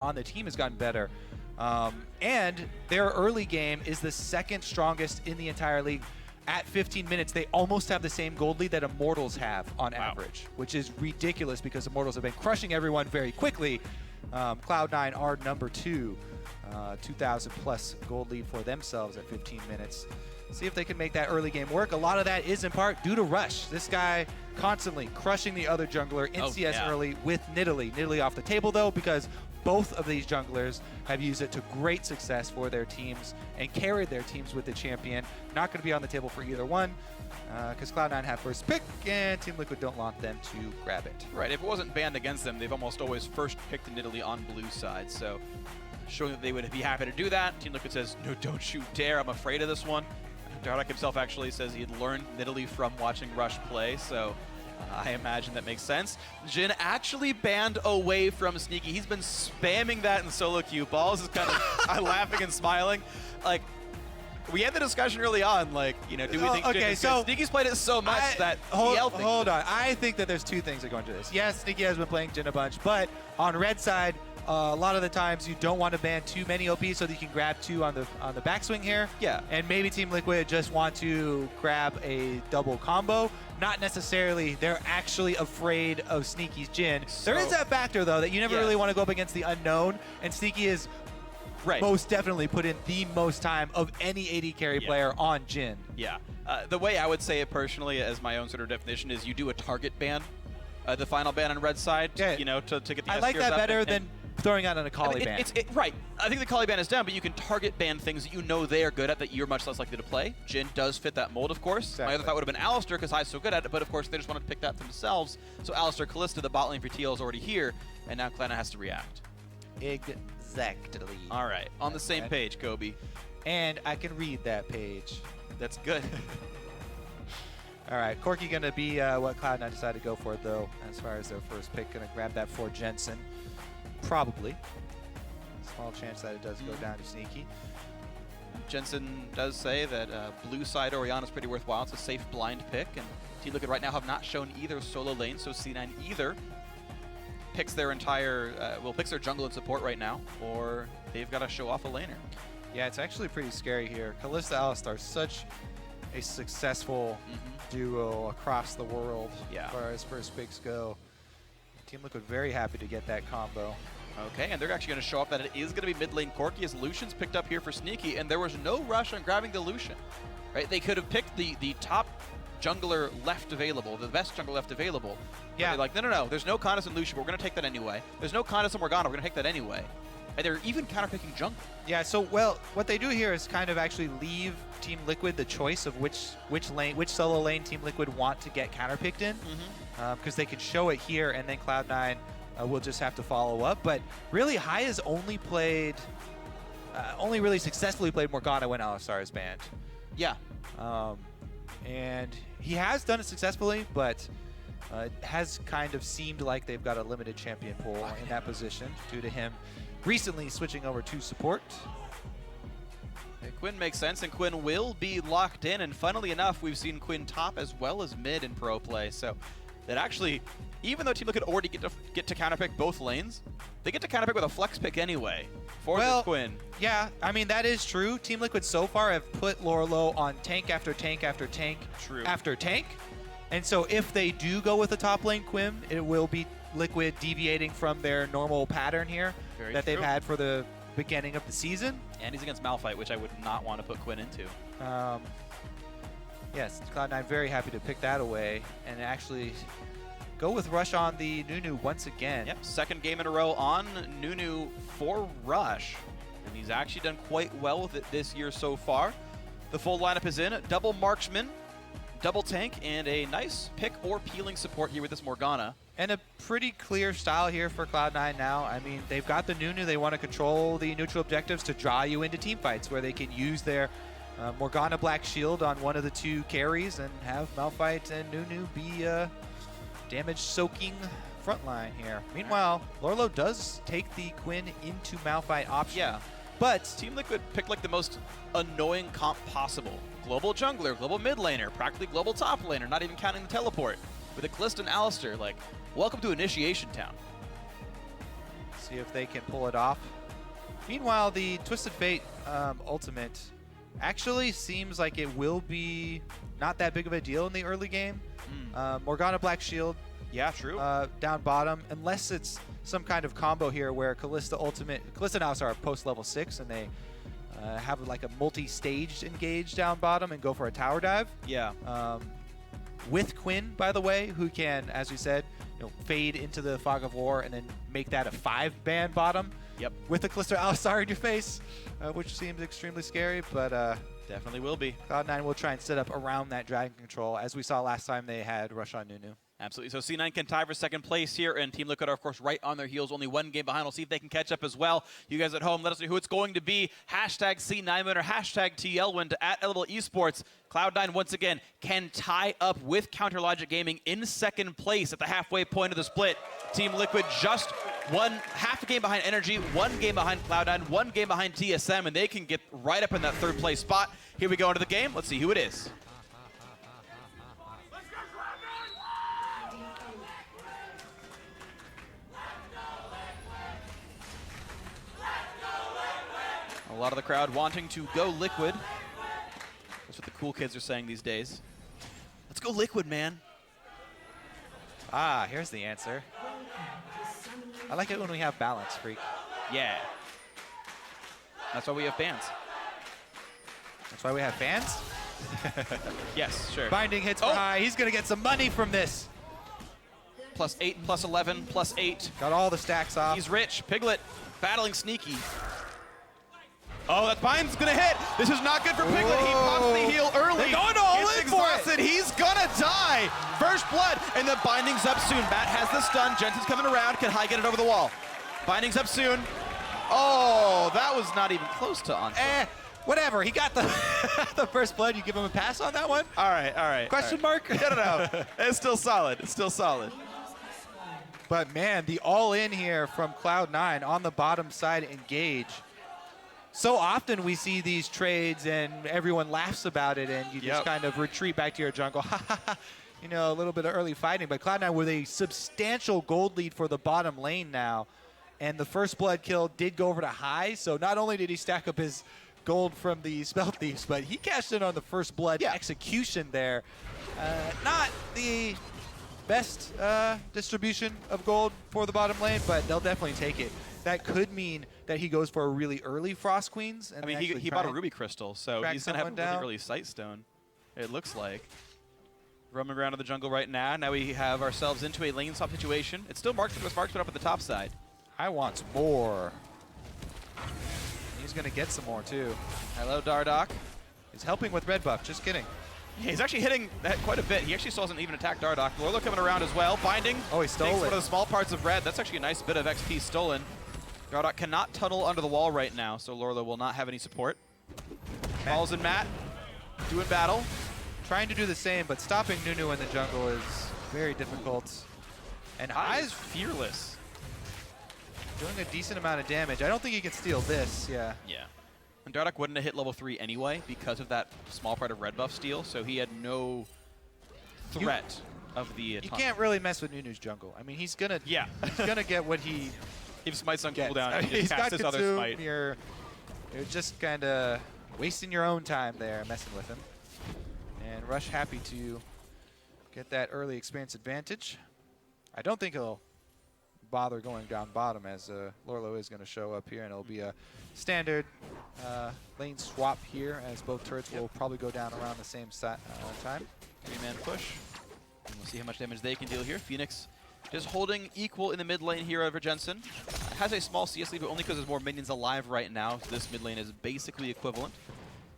on the team has gotten better. And their early game is the second strongest in the entire league. At 15 minutes, they almost have the same gold lead that Immortals have on average, which is ridiculous because Immortals have been crushing everyone very quickly. Cloud9 are number 2, 2,000 plus gold lead for themselves at 15 minutes. See if they can make that early game work. A lot of that is in part due to Rush. This guy constantly crushing the other jungler in CS early with Nidalee. Nidalee off the table though, because both of these junglers have used it to great success for their teams and carried their teams with the champion. Not going to be on the table for either one because Cloud9 have first pick and Team Liquid don't want them to grab it. Right, if it wasn't banned against them, they've almost always first picked Nidalee on blue side. So showing that they would be happy to do that. Team Liquid says, no, don't you dare, I'm afraid of this one. Dardak himself actually says he had learned Nidalee from watching Rush play, so I imagine that makes sense. Jhin actually banned away from Sneaky. He's been spamming that in solo queue. Balls is kind of laughing and smiling. Like, we had the discussion early on, like, you know, do we think Jhin is good? Sneaky's played it so much that hold on. I think that there's two things that go into this. Yes, Sneaky has been playing Jhin a bunch, but on red side, a lot of the times you don't want to ban too many OP so that you can grab 2 on the backswing here. Yeah. And maybe Team Liquid just want to grab a double combo. Not necessarily they're actually afraid of Sneaky's Jhin. So, there is that factor though that you never really want to go up against the unknown, and Sneaky is most definitely put in the most time of any AD carry player on Jhin. Yeah. The way I would say it personally as my own sort of definition is you do a target ban. The final ban on red side, you know, to get the I like that better than throwing out an Akali ban. Right. I think the Akali ban is down, but you can target ban things that you know they are good at that you're much less likely to play. Jhin does fit that mold, of course. Exactly. My other thought would have been Alistar because High's so good at it, but of course they just wanted to pick that for themselves. So Alistar, Kalista, the bot lane for TL is already here, and now Cloud9 has to react. Exactly. All right. On the same page, Kobe. And I can read that page. That's good. All right, Corki gonna be what Cloud9 decided to go for though, as far as their first pick. Gonna grab that for Jensen, probably. Small chance that it does go down to Sneaky. Jensen does say that blue side Orianna is pretty worthwhile. It's a safe blind pick, and Team Liquid right now have not shown either solo lane, so C9 either picks their entire, picks their jungle and support right now, or they've got to show off a laner. Yeah, it's actually pretty scary here. Kalista Alistar, such a successful duo across the world as far as first picks go. Team Liquid very happy to get that combo. Okay, and they're actually going to show off that it is going to be mid lane Corki as Lucian's picked up here for Sneaky, and there was no rush on grabbing the Lucian. Right? They could have picked the top jungler left available, the best jungler left available. Yeah. They're like, no, there's no Contest in Lucian, but we're going to take that anyway. There's no Contest in Morgana, we're going to take that anyway. And they're even counterpicking jungle. Yeah, so, well, what they do here is kind of actually leave Team Liquid the choice of which solo lane Team Liquid want to get counterpicked in. Because they can show it here, and then Cloud9 will just have to follow up. But really, High has only played, only really successfully played Morgana when Alistar is banned. Yeah. And he has done it successfully, but it has kind of seemed like they've got a limited champion pool in that position due to him recently switching over to support. Quinn makes sense, and Quinn will be locked in, and funnily enough, we've seen Quinn top as well as mid in pro play, so that actually, even though Team Liquid already get to counterpick both lanes, they get to counterpick with a flex pick anyway for this Quinn. Yeah, I mean, that is true. Team Liquid so far have put Lorelo on tank after tank after tank after tank, and so if they do go with a top lane Quinn, it will be Liquid deviating from their normal pattern here they've had for the beginning of the season. And he's against Malphite, which I would not want to put Quinn into. Yes, Cloud9 very happy to pick that away and actually go with Rush on the Nunu once again. Yep, second game in a row on Nunu for Rush. And he's actually done quite well with it this year so far. The full lineup is in, double marksman, double tank, and a nice pick or peeling support here with this Morgana. And a pretty clear style here for Cloud9 now. I mean, they've got the Nunu. They want to control the neutral objectives to draw you into team fights where they can use their Morgana Black Shield on one of the 2 carries and have Malphite and Nunu be damage-soaking front line here. Meanwhile, Lorelo does take the Quinn into Malphite option. Yeah, but Team Liquid picked like the most annoying comp possible. Global jungler, global mid laner, practically global top laner, not even counting the teleport. With a Kalista and Alistar, like, welcome to Initiation Town. See if they can pull it off. Meanwhile, the Twisted Fate ultimate actually seems like it will be not that big of a deal in the early game. Morgana Black Shield. Yeah, true. Down bottom, unless it's some kind of combo here where Kalista now are post level 6 and they have like a multi-staged engage down bottom and go for a tower dive. Yeah. With Quinn, by the way, who can, as we said, fade into the Fog of War and then make that a 5-ban bottom. Yep. With the Kalista Alistar in your face, which seems extremely scary, but definitely will be. Cloud9 will try and set up around that dragon control, as we saw last time they had Rush on Nunu. Absolutely. So C9 can tie for second place here, and Team Liquid are, of course, right on their heels, only 1 game behind. We'll see if they can catch up as well. You guys at home, let us know who it's going to be. Hashtag C9 winner, hashtag TLWin to @Elemental Esports. Cloud9, once again, can tie up with Counterlogic Gaming in second place at the halfway point of the split. Team Liquid just half a game behind Energy, 1 game behind Cloud9, 1 game behind TSM, and they can get right up in that 3rd place spot. Here we go into the game. Let's see who it is. A lot of the crowd wanting to go Liquid. That's what the cool kids are saying these days. Let's go Liquid, man. Ah, here's the answer. I like it when we have balance, Freak. Yeah. That's why we have bans. That's why we have fans? Yes, sure. Binding hits for high. He's going to get some money from this. +8, +11, +8. Got all the stacks off. He's rich. Piglet battling sneaky. Oh, that bind's gonna hit. This is not good for Piglet. He pops the heal early. They're going all It's in for exhausted. He's gonna die. First blood, and the binding's up soon. Matt has the stun. Jensen's coming around. Can High get it over the wall? Binding's up soon. Oh, that was not even close to on. Whatever. He got the the first blood. You give him a pass on that one? All right, all right. Question mark? No. It's still solid. It's still solid. But man, the all-in here from Cloud9 on the bottom side engage. So often we see these trades and everyone laughs about it and you just kind of retreat back to your jungle. A little bit of early fighting. But Cloud9 with a substantial gold lead for the bottom lane now. And the first blood kill did go over to High. So not only did he stack up his gold from the Spell Thieves, but he cashed in on the first blood execution there. Not the best distribution of gold for the bottom lane, but they'll definitely take it. That could mean that he goes for a really early Frost Queens. And I mean, he bought a Ruby Crystal, so he's going to have a really early Sight Stone, it looks like. Roaming around in the jungle right now. Now we have ourselves into a lane swap situation. It's still Marksman with Marksman up at the top side. I want more. He's going to get some more, too. Hello, Dardoch. He's helping with red buff. Just kidding. Yeah, he's actually hitting that quite a bit. He actually still hasn't even attacked Dardoch. Lorlo coming around as well. Binding. Oh, he stole it. One of the small parts of red. That's actually a nice bit of XP stolen. Dardoch cannot tunnel under the wall right now, so Lorlo will not have any support. Falls in Matt. Doing battle. Trying to do the same, but stopping Nunu in the jungle is very difficult. And High is fearless. Doing a decent amount of damage. I don't think he can steal this, Yeah. And Dardoch wouldn't have hit level 3 anyway because of that small part of red buff steal, so he had no threat of the You can't really mess with Nunu's jungle. I mean, he's gonna get what he if Smite's on gets. cooldown, I mean, he's got his other Consume. Smite. You're just kind of wasting your own time there messing with him. And Rush happy to get that early experience advantage. I don't think he'll bother going down bottom as Lorlo is going to show up here, and it'll be a standard lane swap here as both turrets will probably go down around the same time. 3-man push. And we'll see how much damage they can deal here. Phoenix just holding equal in the mid lane here over Jensen. Has a small CS lead, but only because there's more minions alive right now. So this mid lane is basically equivalent.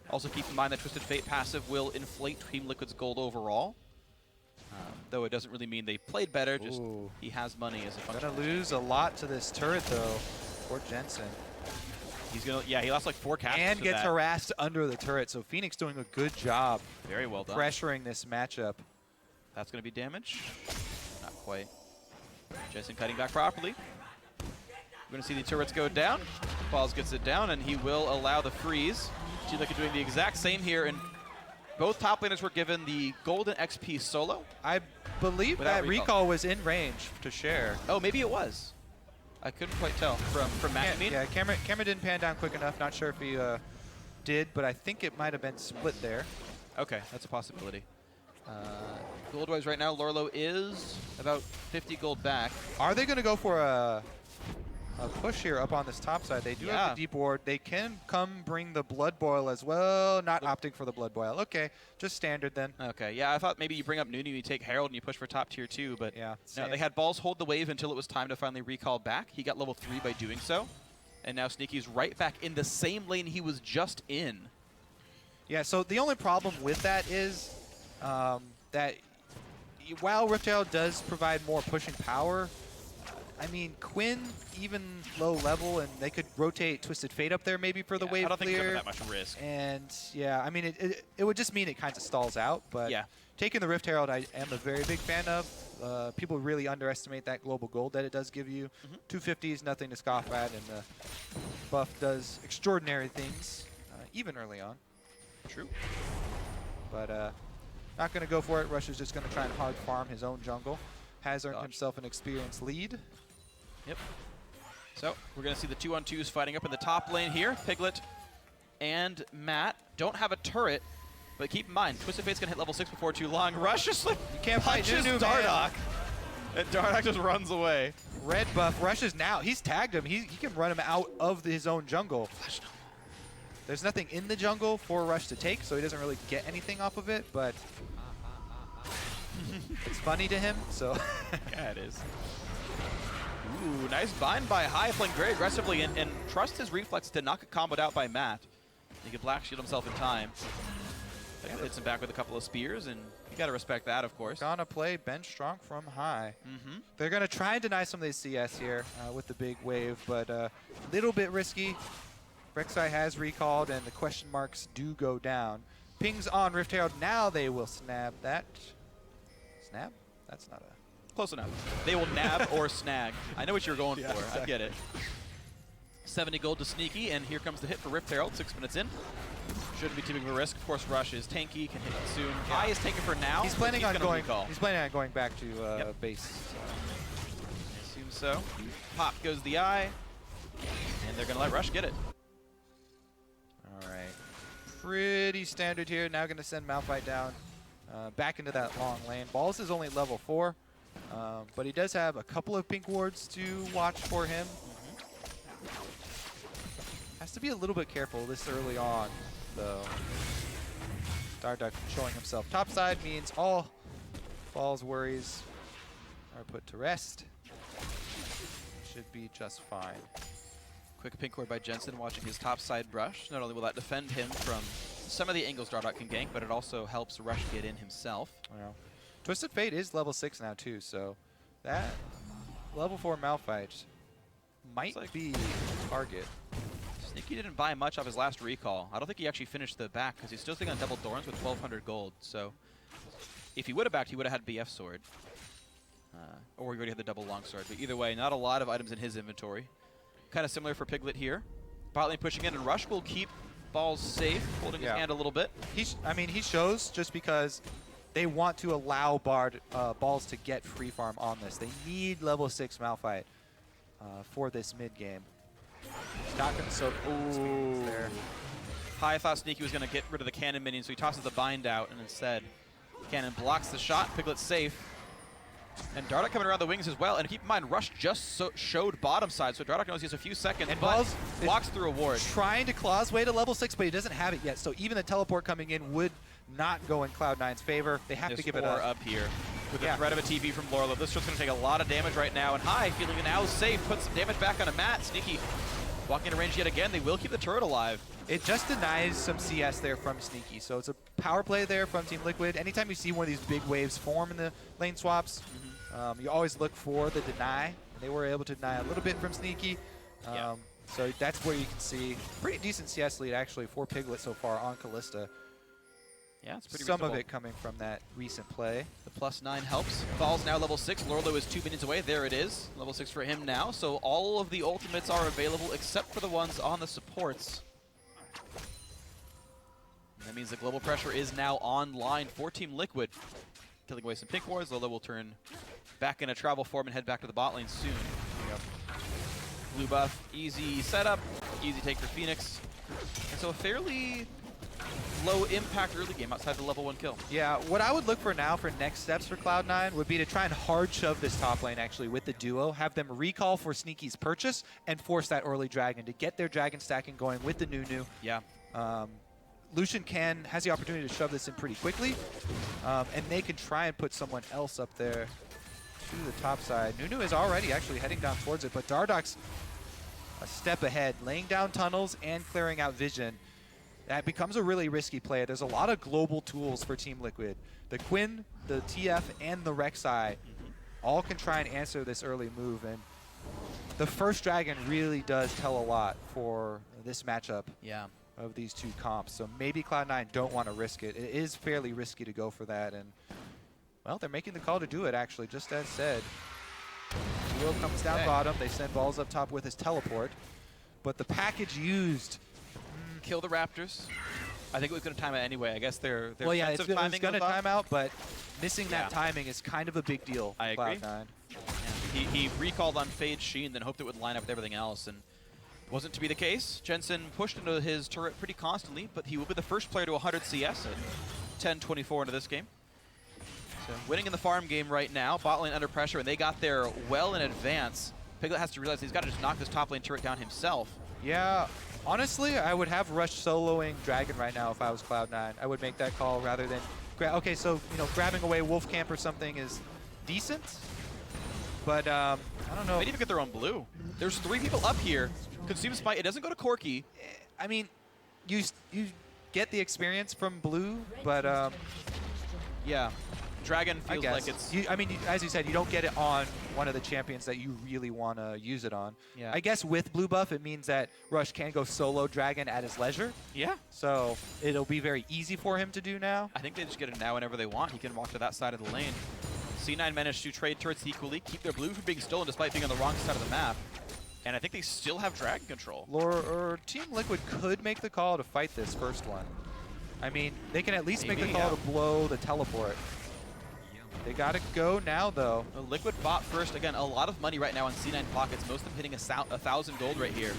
Also keep in mind that Twisted Fate passive will inflate Team Liquid's gold overall. Though it doesn't really mean they played better, just he has money as a function. Gonna lose a lot to this turret though for Jensen. He's gonna, he lost like 4 casters and gets harassed under the turret. So Phoenix doing a good job. Very well done. Pressuring this matchup. That's gonna be damage. Not quite. Jensen cutting back properly. We're gonna see the turrets go down. Falls gets it down, and he will allow the freeze. Team Liquid doing the exact same here, and both top laners were given the golden XP solo. I believe that recall was in range to share. Oh, maybe it was. I couldn't quite tell from Matt, you mean? Yeah, camera didn't pan down quick enough. Not sure if he did, but I think it might have been split there. Okay, that's a possibility. Gold-wise right now, Lorlo is about 50 gold back. Are they going to go for a push here up on this top side? They do have the deep ward. They can come bring the Blood Boil as well. Not opting for the Blood Boil. Okay, just standard then. Okay, yeah, I thought maybe you bring up Nunu, you take Herald, and you push for top tier 2, but yeah, no, they had Balls hold the wave until it was time to finally recall back. He got level 3 by doing so, and now Sneaky's right back in the same lane he was just in. Yeah, so the only problem with that is that while Riftherald does provide more pushing power, I mean, Quinn, even low level, and they could rotate Twisted Fate up there maybe for the wave I don't think clear. it's that much risk. And yeah, I mean, it would just mean it kind of stalls out. But yeah, taking the Rift Herald, I am a very big fan of. People really underestimate that global gold that it does give you. 250 is nothing to scoff at, and the buff does extraordinary things, even early on. True. But not going to go for it. Rush is just going to try and hard farm his own jungle. Has earned himself an experienced lead. Yep. So we're going to see the 2-on-2s fighting up in the top lane here. Piglet and Matt don't have a turret, but keep in mind, Twisted Fate's going to hit level 6 before too long. Rush just like can't punches Dardoch, and Dardoch just runs away. Red buff rushes now. He's tagged him. He can run him out of his own jungle. There's nothing in the jungle for Rush to take, so he doesn't really get anything off of it, but it's funny to him, so. Yeah, it is. Ooh, nice bind by High, playing very aggressively, and trust his reflexes to knock it comboed out by Matt. He can black shield himself in time. But hits him back with a couple of spears, and you gotta respect that, of course. Gonna play bench strong from High. They're gonna try and deny some of these CS here with the big wave, but a little bit risky. Rek'Sai has recalled, and the question marks do go down. Pings on Rift Herald. Now they will snap that. Snap? That's not a... Close enough. They will nab or snag. I know what you're going for. Exactly. I get it. 70 gold to Sneaky, and here comes the hit for Rift Herald, 6 minutes in. Shouldn't be too big of a risk. Of course, Rush is tanky, can hit it soon. High is taken for now. He's planning on going. He's planning on going back to base. So. I assume so. Pop goes the eye, and they're gonna let Rush get it. All right, pretty standard here. Now gonna send Malphite down back into that long lane. Balls is only level 4, but he does have a couple of pink wards to watch for him. Has to be a little bit careful this early on, though. Dardoch showing himself topside means all Ball's worries are put to rest. Should be just fine. Quick pink ward by Jensen, watching his topside brush. Not only will that defend him from some of the angles Dardoch can gank, but it also helps Rush get in himself. Well, Twisted Fate is level 6 now too, so that level 4 Malphite might be target. Sneaky didn't buy much off his last recall. I don't think he actually finished the back because he's still sitting on double Thorns with 1,200 gold. So if he would have backed, he would have had BF sword. Or he already had the double longsword. But either way, not a lot of items in his inventory. Kind of similar for Piglet here. Bot lane pushing in, and Rush will keep Balls safe, holding his hand a little bit. I mean, he shows just because they want to allow Balls to get free farm on this. They need level 6 Malphite for this mid game. Not going to soak there. High thought Sneaky was going to get rid of the cannon minion, so he tosses the bind out, and instead cannon blocks the shot. Piglet's safe. And Dardoch coming around the wings as well. And keep in mind, Rush just showed bottom side, so Dardoch knows he has a few seconds, and Balls walks through a ward. Trying to claw his way to level 6, but he doesn't have it yet. So even the teleport coming in would not go in Cloud9's favor. They have to give it up here. With the threat of a TV from Lorlo, this is just going to take a lot of damage right now. And High, feeling now safe, puts some damage back on a Matt. Sneaky walking into range yet again. They will keep the turret alive. It just denies some CS there from Sneaky. So it's a power play there from Team Liquid. Anytime you see one of these big waves form in the lane swaps, you always look for the deny. And they were able to deny a little bit from Sneaky. So that's where you can see pretty decent CS lead actually for Piglet so far on Kalista. Yeah, it's pretty Some of it coming from that recent play. The +9 helps. Balls now level 6. Lorlo is 2 minions away. There it is. Level 6 for him now. So all of the ultimates are available except for the ones on the supports. And that means the global pressure is now online for Team Liquid. Killing away some pink wards. Lorlo will turn back into travel form and head back to the bot lane soon. blue buff, easy setup, easy take for Phoenix. And so a fairly low impact early game outside the level 1 kill. Yeah, what I would look for now for next steps for Cloud9 would be to try and hard shove this top lane actually with the duo, have them recall for Sneaky's purchase, and force that early dragon to get their dragon stacking going with the Nunu. Yeah. Lucian has the opportunity to shove this in pretty quickly, and they can try and put someone else up there to the top side. Nunu is already actually heading down towards it, but Dardoch's a step ahead, laying down tunnels and clearing out vision. That becomes a really risky play. There's a lot of global tools for Team Liquid. The Quinn, the TF, and the Rek'Sai all can try and answer this early move, and the first dragon really does tell a lot for this matchup. Yeah. Of these two comps. So maybe Cloud9 don't want to risk it. It is fairly risky to go for that, and well, they're making the call to do it actually, just as said. Duo comes down bottom, they send balls up top with his teleport, but the package used. Kill the Raptors. I think it was going to time out anyway. I guess their well, yeah, it's timing going to was off. time out, but missing that timing is kind of a big deal. I agree. Cloud9. Yeah. He recalled on Fade Sheen, then hoped it would line up with everything else, and wasn't to be the case. Jensen pushed into his turret pretty constantly, but he will be the first player to 100 CS at 10-24 into this game. So winning in the farm game right now, bot lane under pressure, and they got there well in advance. Piglet has to realize he's got to just knock this top lane turret down himself. Yeah, honestly, I would have Rush soloing Dragon right now if I was Cloud9. I would make that call rather than... okay, so, grabbing away Wolf Camp or something is decent, but I don't know. They'd even get their own blue. There's 3 people up here. Consume Smite, it doesn't go to Corki. I mean, you get the experience from blue, but yeah, Dragon feels like it's... as you said, you don't get it on one of the champions that you really want to use it on. Yeah. I guess with blue buff, it means that Rush can go solo Dragon at his leisure. Yeah. So it'll be very easy for him to do now. I think they just get it now whenever they want. He can walk to that side of the lane. C9 managed to trade turrets equally, keep their blue from being stolen despite being on the wrong side of the map. And I think they still have dragon control. Or Team Liquid could make the call to fight this first one. I mean, they can at least make the call to blow the teleport. They gotta go now, though. The Liquid bot first. Again, a lot of money right now on C9 pockets. Most of them hitting 1,000 gold right here.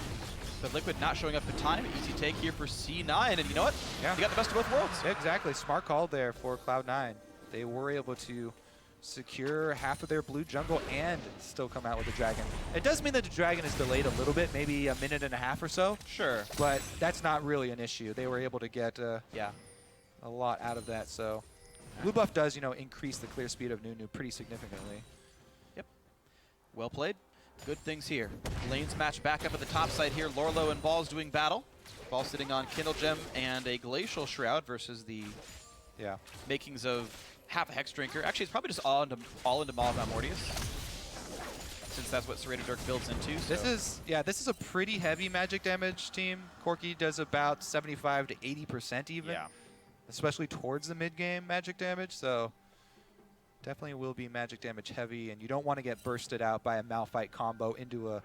But Liquid not showing up in time. Easy take here for C9. And you know what? Yeah. They got the best of both worlds. Yeah, exactly. Smart call there for Cloud9. They were able to secure half of their blue jungle and still come out with a dragon. It does mean that the dragon is delayed a little bit, maybe a minute and a half or so. Sure. But that's not really an issue. They were able to get a lot out of that. So blue buff does, increase the clear speed of Nunu pretty significantly. Yep. Well played. Good things here. Lanes match back up at the top side here. Lorlo and Ball's doing battle. Ball sitting on Kindle Gem and a Glacial Shroud versus the makings of half a Hex Drinker. Actually, it's probably just all into Molotov Mortius, since that's what Serrated Dirk builds into. So. This is a pretty heavy magic damage team. Corki does about 75 to 80% even, especially towards the mid-game magic damage. So definitely will be magic damage heavy, and you don't want to get bursted out by a Malphite combo into a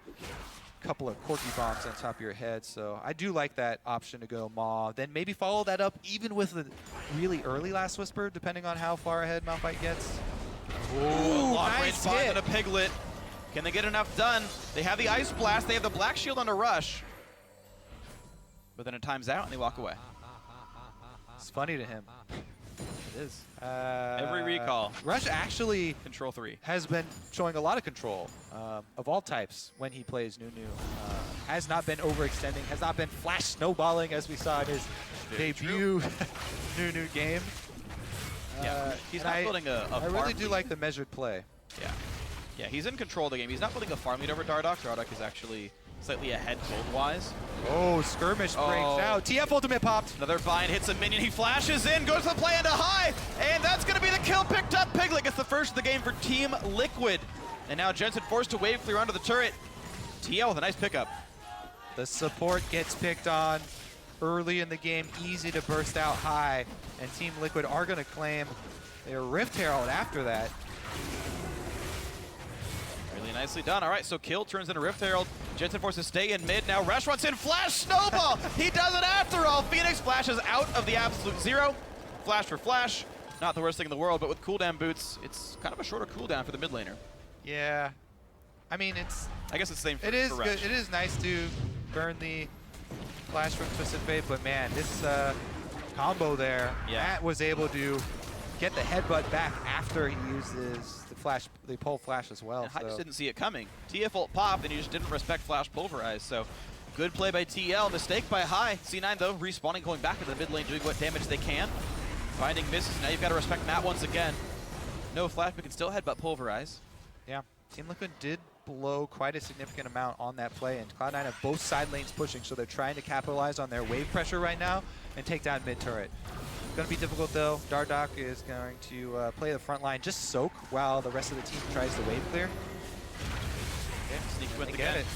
couple of Corki bombs on top of your head. So I do like that option to go Maw. Then maybe follow that up even with a really early Last Whisper, depending on how far ahead Malphite gets. Ooh, long range nice spot hit. and a Piglet. Can they get enough done? They have the Ice Blast. They have the Black Shield on a Rush. But then it times out and they walk away. It's funny to him. It is. Every recall. Rush actually Control 3. has been showing a lot of control of all types when he plays Nunu. Has not been overextending, has not been flash snowballing as we saw in his debut Nunu game. He's not building a I farm really do lead. like the measured play. Yeah, he's in control of the game. He's not building a farm lead over Dardoch. Dardoch is actually slightly ahead gold-wise. Oh, Skirmish breaks out. TF ultimate popped. Another Vine hits a minion. He flashes in, goes to the play into high, and that's going to be the kill picked up. Piglet gets the first of the game for Team Liquid. And now Jensen forced to wave clear onto the turret. TL with a nice pickup. The support gets picked on early in the game, easy to burst out high, and Team Liquid are going to claim their Rift Herald after that. Really nicely done. All right, so kill turns into Rift Herald. Jensen forced to stay in mid. Now Rush wants in. Flash Snowball. He does it after all. Phoenix flashes out of the absolute zero. Flash for flash. Not the worst thing in the world, but with cooldown boots, it's kind of a shorter cooldown for the mid laner. Yeah. I mean, I guess it's the same for it is for good. Resh. It is nice to burn the flash from Twisted Fate, but man, this combo there, Yeah. Matt was able to get the headbutt back after he uses the pole flash as well. And I just So. didn't see it coming. TF ult popped, and he just didn't respect flash pulverize. So good play by TL. Mistake by High. C9 though respawning, going back into the mid lane, doing what damage they can. Finding misses. Now you've got to respect Matt once again. No flash, but can still headbutt pulverize. Yeah, Team Liquid did blow quite a significant amount on that play, and Cloud9 have both side lanes pushing, so they're trying to capitalize on their wave pressure right now and take down mid turret. Going to be difficult though. Dardoch is going to play the front line, just soak while the rest of the team tries to wave clear. Okay, sneak with They again. get it.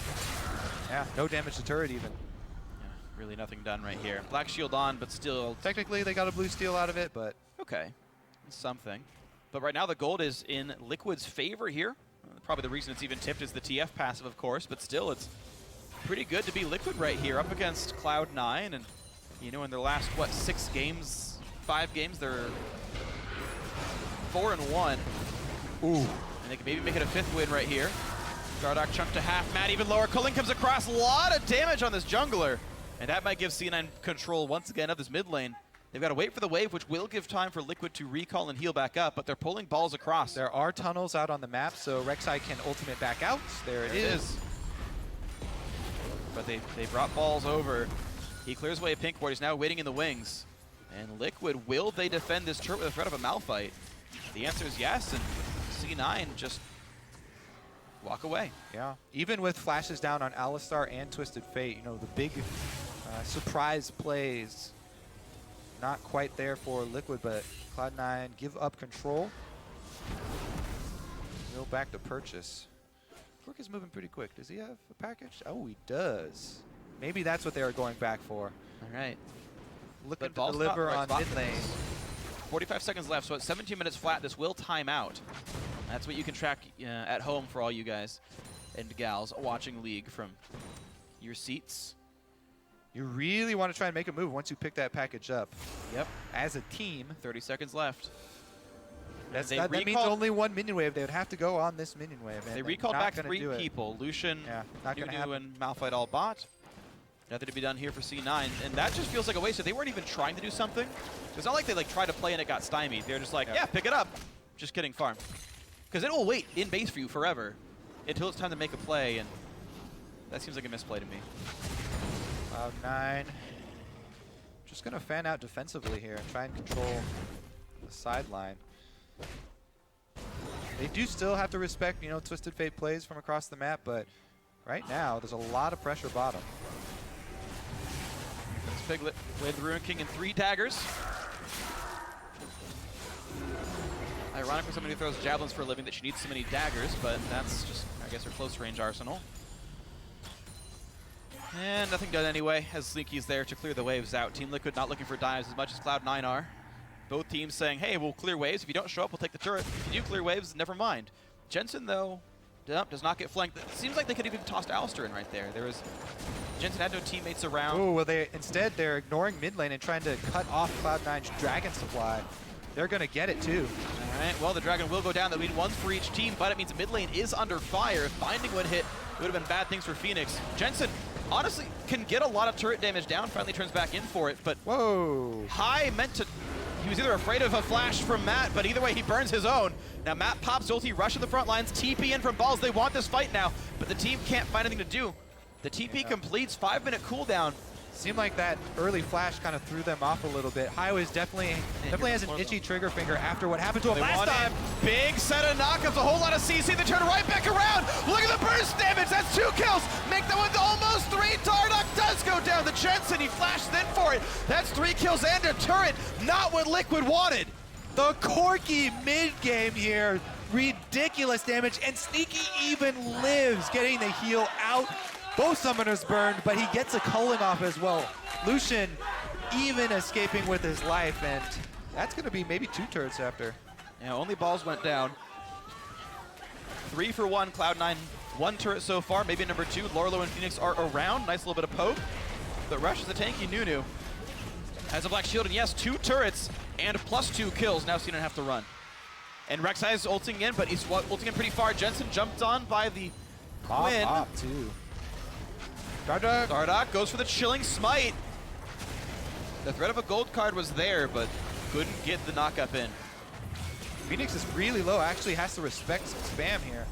Yeah, no damage to turret even. Yeah, really nothing done right here. Black shield on, but still Technically they got a blue steal out of it, but okay. Something. But right now the gold is in Liquid's favor here. Probably the reason it's even tipped is the TF passive, of course, but still it's pretty good to be Liquid right here up against Cloud9. And, you know, in their last, what, 5 games, they're 4-1. ooh. And they can maybe make it a 5th win right here. Dardoch chunked to half, Matt even lower. Culling comes across, a lot of damage on this jungler. And that might give C9 control once again of this mid lane. They've got to wait for the wave, which will give time for Liquid to recall and heal back up, but they're pulling balls across. There are tunnels out on the map, so Rek'Sai can ultimate back out. There it is. But they brought balls over. He clears away a pink ward. He's now waiting in the wings. And Liquid, will they defend this turret with the threat of a Malphite? The answer is yes, and C9 just walk away. Yeah, even with flashes down on Alistar and Twisted Fate, you know, the big surprise plays, not quite there for Liquid, but Cloud9 give up control. Go back to purchase. Quirk is moving pretty quick. Does he have a package? Oh, he does. Maybe that's what they were going back for. All right. Looking to ball's deliver not on the right mid spot. lane. 45 seconds left, so at 17 minutes flat, this will time out. That's what you can track at home for all you guys and gals watching League from your seats. You really want to try and make a move once you pick that package up. Yep. As a team, 30 seconds left. that means only one minion wave. They would have to go on this minion wave. And They they're recalled not back gonna 3 do it. people. Lucian, Yeah, not gonna Nunu, happen. and Malphite all bot. Nothing to be done here for C9. And that just feels like a waste. So they weren't even trying to do something. It's not like they tried to play and it got stymied. They're just like, yeah, pick it up. Just kidding, farm. Because it will wait in base for you forever until it's time to make a play. And that seems like a misplay to me. Cloud9 just going to fan out defensively here and try and control the sideline. They do still have to respect, you know, Twisted Fate plays from across the map, but right now there's a lot of pressure bottom. That's Piglet with Ruin King and 3 daggers. Ironically, somebody who throws javelins for a living that she needs so many daggers, but that's just, I guess, her close range arsenal. And nothing done anyway, as Slinky's there to clear the waves out. Team Liquid not looking for dives as much as Cloud9 are. Both teams saying, hey, we'll clear waves. If you don't show up, we'll take the turret. If you do clear waves, never mind. Jensen, though, does not get flanked. It seems like they could have even tossed Alistar in right there. Jensen had no teammates around. Oh, well, instead they're ignoring mid lane and trying to cut off Cloud9's dragon supply. They're going to get it too. All right, well, the dragon will go down. That means 1 for each team, but it means mid lane is under fire. If Binding would hit, it would have been bad things for Phoenix. Jensen, honestly, can get a lot of turret damage down, finally turns back in for it, but Whoa. High meant to... He was either afraid of a flash from Matt, but either way, he burns his own. Now, Matt pops ulti, rush to the front lines, TP in from balls. They want this fight now, but the team can't find anything to do. The TP completes, 5-minute cooldown. Seemed like that early flash kind of threw them off a little bit. Highway definitely has an itchy trigger finger after what happened to him last time. Big set of knockups, a whole lot of CC. They turn right back around. Look at the burst damage. That's 2 kills. Make that one almost 3. Dardoch does go down. The Jensen, he flashed in for it. That's 3 kills and a turret. Not what Liquid wanted. The Corki mid-game here. Ridiculous damage, and Sneaky even lives, getting the heal out. Both summoners burned, but he gets a culling off as well. Lucian even escaping with his life, and that's going to be maybe 2 turrets after. Yeah, only balls went down. 3 for 1, Cloud9. 1 turret so far, maybe number 2. Lorlo and Phoenix are around. Nice little bit of poke. But Rush is the tanky Nunu. Has a black shield, and yes, 2 turrets and +2 kills. Now C9 have to run. And Rek'Sai is ulting in, but he's ulting in pretty far. Jensen jumped on by the Quinn. Pop too. Dardoch goes for the chilling smite. The threat of a gold card was there, but couldn't get the knockup in. Phoenix is really low, actually has to respect some spam here.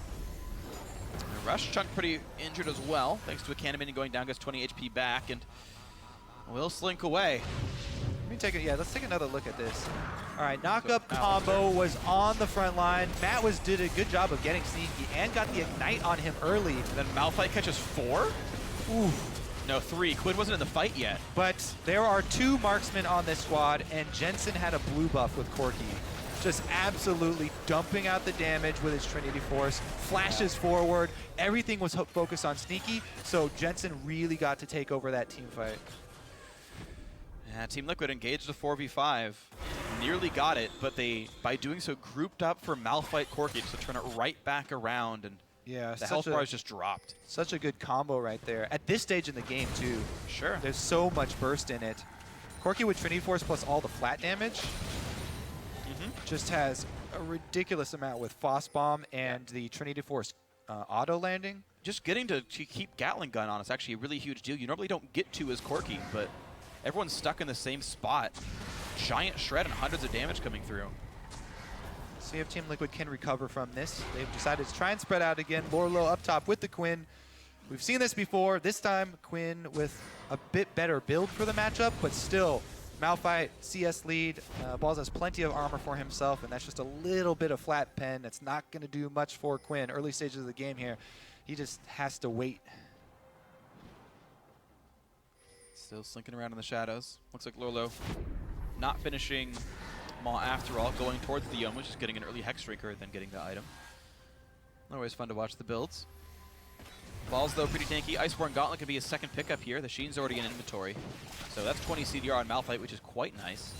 Rush Chunk pretty injured as well, thanks to a cannon minion going down, gets 20 HP back, and will slink away. Let's take another look at this. All right, knockup combo was on the front line. Matt did a good job of getting sneaky and got the ignite on him early. And then Malphite catches 4? Ooh. No, 3. Quinn wasn't in the fight yet. But there are 2 marksmen on this squad, and Jensen had a blue buff with Corki. Just absolutely dumping out the damage with his Trinity Force, flashes forward. Everything was focused on Sneaky, so Jensen really got to take over that team fight. Yeah, Team Liquid engaged a 4v5. Nearly got it, but they, by doing so, grouped up for Malphite Corki just to turn it right back around, and the health bars just dropped. Such a good combo right there. At this stage in the game, too. Sure. There's so much burst in it. Corki with Trinity Force plus all the flat damage just has a ridiculous amount with Foss Bomb and the Trinity Force auto landing. Just getting to keep Gatling Gun on is actually a really huge deal. You normally don't get to as Corki, but everyone's stuck in the same spot. Giant shred and hundreds of damage coming through. See if Team Liquid can recover from this. They've decided to try and spread out again. Lorlo up top with the Quinn. We've seen this before. This time, Quinn with a bit better build for the matchup, but still, Malphite, CS lead. Balls has plenty of armor for himself, and that's just a little bit of flat pen. That's not going to do much for Quinn. Early stages of the game here. He just has to wait. Still slinking around in the shadows. Looks like Lorlo not finishing Maw after all, going towards the Yoma, just getting an early Hex Drinker, then getting the item. Always fun to watch the builds. Balls, though, pretty tanky. Iceborne Gauntlet could be a second pickup here. The Sheen's already in inventory. So that's 20 CDR on Malphite, which is quite nice.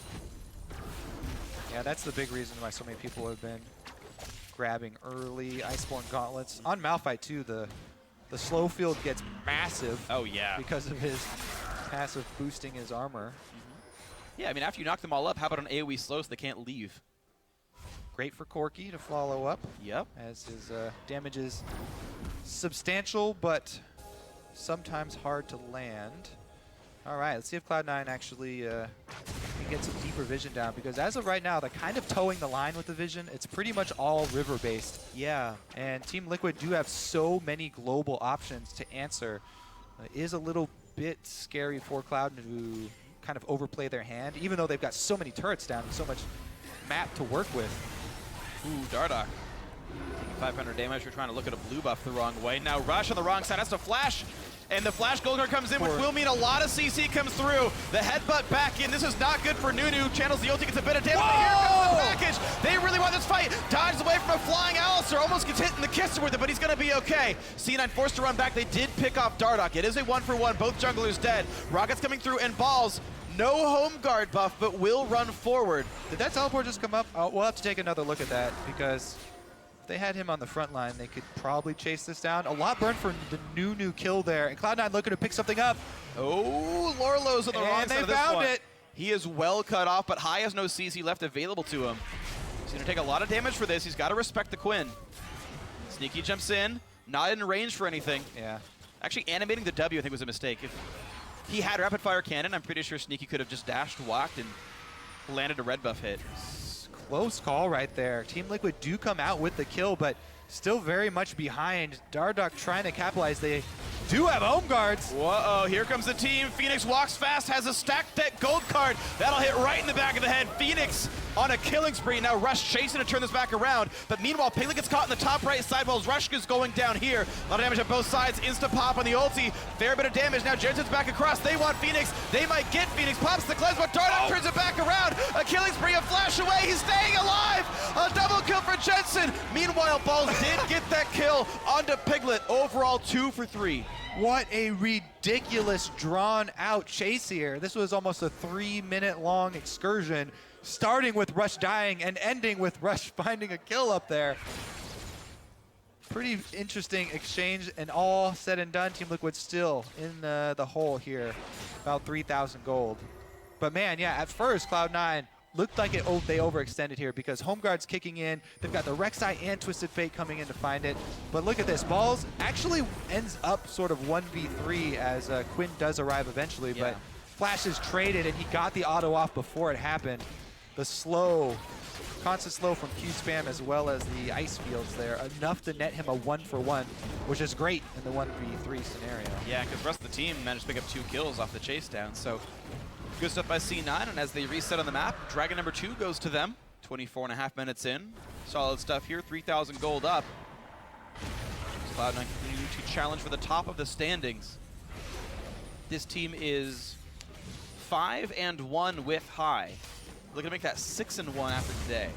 Yeah, that's the big reason why so many people have been grabbing early Iceborne Gauntlets. On Malphite, too, the slow field gets massive. Oh, yeah. Because of his passive boosting his armor. Yeah, I mean, after you knock them all up, how about an AoE slow so they can't leave? Great for Corki to follow up. Yep. As his damage is substantial, but sometimes hard to land. All right, let's see if Cloud9 actually can get some deeper vision down, because as of right now, they're kind of towing the line with the vision. It's pretty much all river-based. Yeah. And Team Liquid do have so many global options to answer. It is a little bit scary for Cloud to kind of overplay their hand, even though they've got so many turrets down and so much map to work with. Ooh, Dardoch. 500 damage. We're trying to look at a blue buff the wrong way. Now Rush on the wrong side has to flash. And the flash gold card comes in, which will mean a lot of CC comes through. The headbutt back in. This is not good for Nunu. Channels the ulti, gets a bit of damage. But here comes the package. They really want this fight. Dodges away from a flying Alistair. Almost gets hit in the kisser with it, but he's going to be okay. C9 forced to run back. They did pick off Dardoch. It is a 1-for-1. Both junglers dead. Rockets coming through and Balls. No home guard buff, but will run forward. Did that teleport just come up? We'll have to take another look at that, because if they had him on the front line, they could probably chase this down. A lot burned for the Nunu kill there, and Cloud9 looking to pick something up. Oh, Lorlo's on the wrong side of this one. And they found it. He is well cut off, but Hai has no CC left available to him. He's going to take a lot of damage for this. He's got to respect the Quinn. Sneaky jumps in, not in range for anything. Yeah. Actually, animating the W, I think, was a mistake. If he had rapid fire cannon, I'm pretty sure Sneaky could have just dashed, walked, and landed a red buff hit. Close call right there. Team Liquid do come out with the kill, but still very much behind. Dardoch trying to capitalize. They do have home guards. Whoa, here comes the team. Phoenix walks fast, has a stacked deck gold card. That'll hit right in the back of the head. Phoenix on a killing spree. Now Rush chasing to turn this back around. But meanwhile, Piglet gets caught in the top right side while Rush is going down here. A lot of damage on both sides. Insta pop on the ulti. Fair bit of damage. Now Jensen's back across. They want Phoenix. They might get Phoenix. Pops the cleanse, but Dardoch turns it back around. A killing spree, a flash away. He's staying alive. A double kill for Jensen. Meanwhile, Balls did get that kill onto Piglet. Overall, 2 for 3. What a ridiculous drawn-out chase here. This was almost a 3-minute-long excursion, starting with Rush dying and ending with Rush finding a kill up there. Pretty interesting exchange, and all said and done, Team Liquid still in the hole here, about 3,000 gold. But man, yeah, at first, Cloud9 looked like they overextended here because Home Guard's kicking in. They've got the Rek'Sai and Twisted Fate coming in to find it. But look at this. Balls actually ends up sort of 1v3 as Quinn does arrive eventually. Yeah. But Flash is traded, and he got the auto off before it happened. The slow, constant slow from Q-Spam as well as the ice fields there, enough to net him a 1-for-1, which is great in the 1v3 scenario. Yeah, because the rest of the team managed to pick up 2 kills off the chase down. So good stuff by C9, and as they reset on the map, Dragon number 2 goes to them. 24.5 minutes in. Solid stuff here, 3,000 gold up. Cloud9 continue to challenge for the top of the standings. This team is 5-1 with high. Looking to make that 6-1 after today.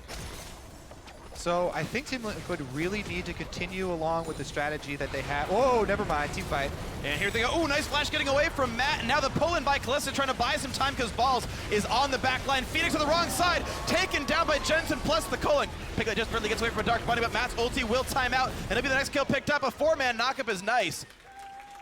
So I think Team Liquid really need to continue along with the strategy that they have. Whoa, never mind, team fight. And here they go. Oh, nice flash getting away from Matt. And now the pull-in by Kalista trying to buy some time because Balls is on the back line. Phoenix on the wrong side. Taken down by Jensen plus the culling. Piglet just barely gets away from a Dark Bunny, but Matt's ulti will time out. And it'll be the next kill picked up. A 4-man knockup is nice.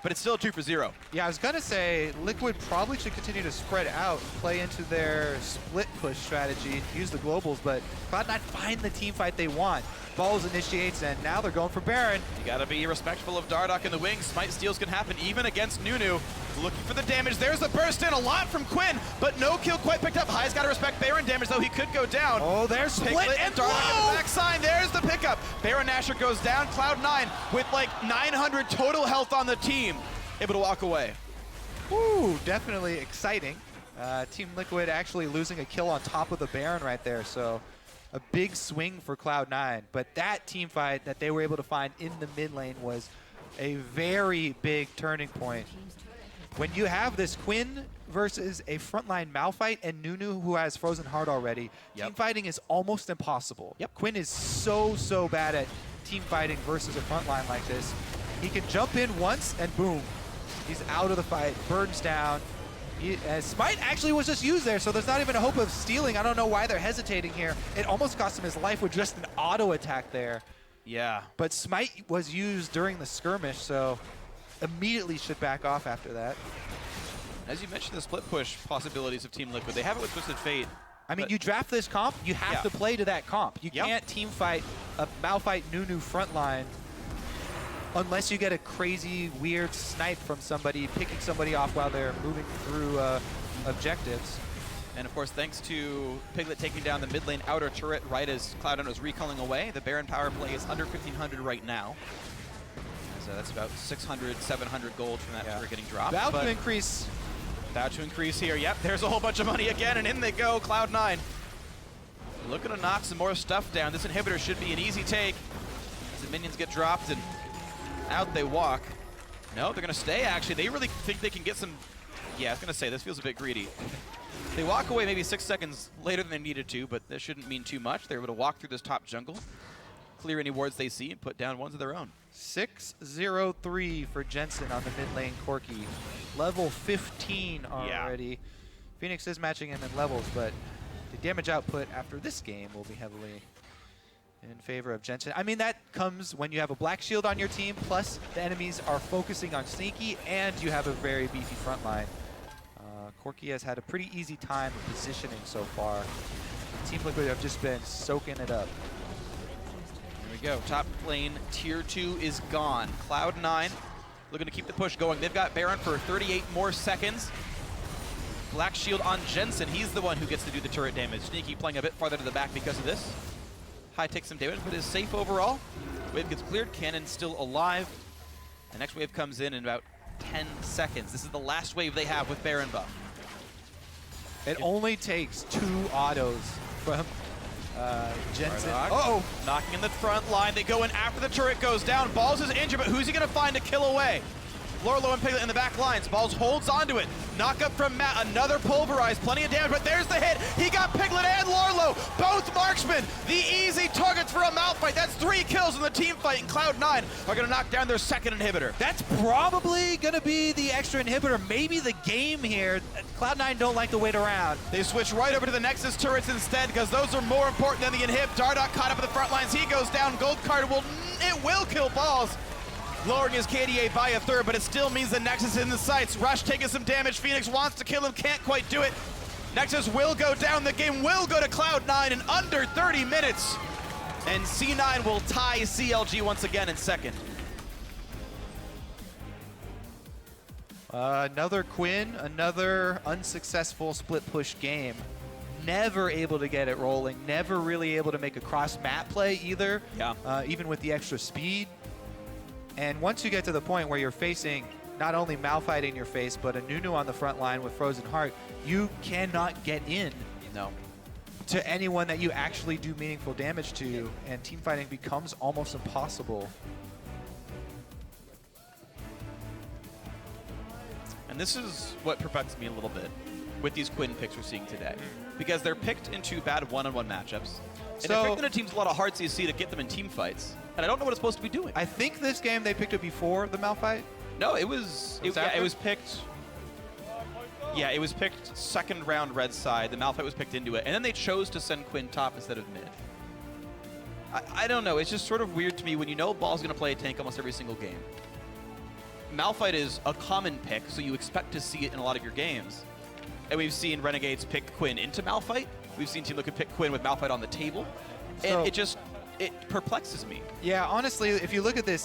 But it's still a 2 for 0. Yeah, I was going to say Liquid probably should continue to spread out, play into their split push strategy, use the globals, but Cloud9 find the team fight they want. Balls initiates, and now they're going for Baron. You gotta be respectful of Dardoch in the wings. Smite steals can happen even against Nunu. Looking for the damage. There's the burst in, a lot from Quinn, but no kill quite picked up. High's gotta respect Baron damage, though he could go down. Oh, there's split Piglet and Dardoch on the backside. There's the pickup. Baron Nashor goes down. Cloud9 with like 900 total health on the team, able to walk away. Woo, definitely exciting. Team Liquid actually losing a kill on top of the Baron right there, so a big swing for Cloud9. But that team fight that they were able to find in the mid lane was a very big turning point. When you have this Quinn versus a frontline Malphite and Nunu who has Frozen Heart already, team fighting is almost impossible. Quinn is so bad at team fighting versus a frontline like this. He can jump in once and boom, he's out of the fight, burns down. Smite actually was just used there, so there's not even a hope of stealing. I don't know why they're hesitating here. It almost cost him his life with just an auto attack there. Yeah. But Smite was used during the skirmish, so immediately should back off after that. As you mentioned, the split push possibilities of Team Liquid, they have it with Twisted Fate. I mean, you draft this comp, you have to play to that comp. You can't team fight a Malphite Nunu frontline unless you get a crazy, weird snipe from somebody, picking somebody off while they're moving through objectives. And of course, thanks to Piglet taking down the mid lane outer turret right as Cloud9 was recalling away, the Baron power play is under 1,500 right now. So that's about 600, 700 gold from that turret getting dropped. About to increase. About to increase here. Yep, there's a whole bunch of money again, and in they go, Cloud9. Looking to knock some more stuff down. This inhibitor should be an easy take. As the minions get dropped and out they walk. No, they're going to stay, actually. They really think they can get some... Yeah, I was going to say, this feels a bit greedy. They walk away maybe 6 seconds later than they needed to, but that shouldn't mean too much. They're able to walk through this top jungle, clear any wards they see, and put down ones of their own. 6-0-3 for Jensen on the mid lane Corki. Level 15 already. Phoenix is matching him in levels, but the damage output after this game will be heavily in favor of Jensen. I mean, that comes when you have a black shield on your team, plus the enemies are focusing on sneaky, and you have a very beefy front line. Corki has had a pretty easy time of positioning so far. Team Liquid have just been soaking it up. There we go. Top lane tier 2 is gone. Cloud9 looking to keep the push going. They've got Baron for 38 more seconds. Black shield on Jensen. He's the one who gets to do the turret damage. Sneaky playing a bit farther to the back because of this. High takes some damage, but is safe overall. Wave gets cleared. Cannon still alive. The next wave comes in about 10 seconds. This is the last wave they have with Baron buff. It only takes 2 autos from Jensen. Uh-oh. Knocking in the front line. They go in after the turret goes down. Balls is injured, but who's he going to find to kill away? Lorlo and Piglet in the back lines. Balls holds onto it. Knock up from Matt. Another pulverize. Plenty of damage, but there's the hit. He got Piglet and Lorlo. Both marksmen. The easy targets for a Malphite. That's 3 kills in the team fight, and Cloud9 are going to knock down their second inhibitor. That's probably going to be the extra inhibitor, maybe the game here. Cloud9 don't like to wait around. They switch right over to the Nexus turrets instead because those are more important than the inhib. Dardoch caught up at the front lines. He goes down. Gold card will kill Balls. Lowering his KDA by a third, but it still means the Nexus in the sights. Rush taking some damage. Phoenix wants to kill him, can't quite do it. Nexus will go down. The game will go to Cloud9 in under 30 minutes. And C9 will tie CLG once again in second. Another Quinn, another unsuccessful split push game. Never able to get it rolling, never really able to make a cross map play either, even with the extra speed. And once you get to the point where you're facing not only Malphite in your face, but a Nunu on the front line with Frozen Heart, you cannot get in to anyone that you actually do meaningful damage to, and teamfighting becomes almost impossible. And this is what perplexes me a little bit with these Quinn picks we're seeing today. Because they're picked into bad one-on-one matchups. And they're picked into teams with a lot of hard CC to get them in team fights. And I don't know what it's supposed to be doing. I think this game they picked it before the Malphite. No, it was picked. Yeah, it was picked second round red side. The Malphite was picked into it. And then they chose to send Quinn top instead of mid. I don't know. It's just sort of weird to me when you know Ball's going to play a tank almost every single game. Malphite is a common pick, so you expect to see it in a lot of your games. And we've seen Renegades pick Quinn into Malphite. We've seen Team Liquid pick Quinn with Malphite on the table. And it perplexes me. Yeah, honestly, if you look at this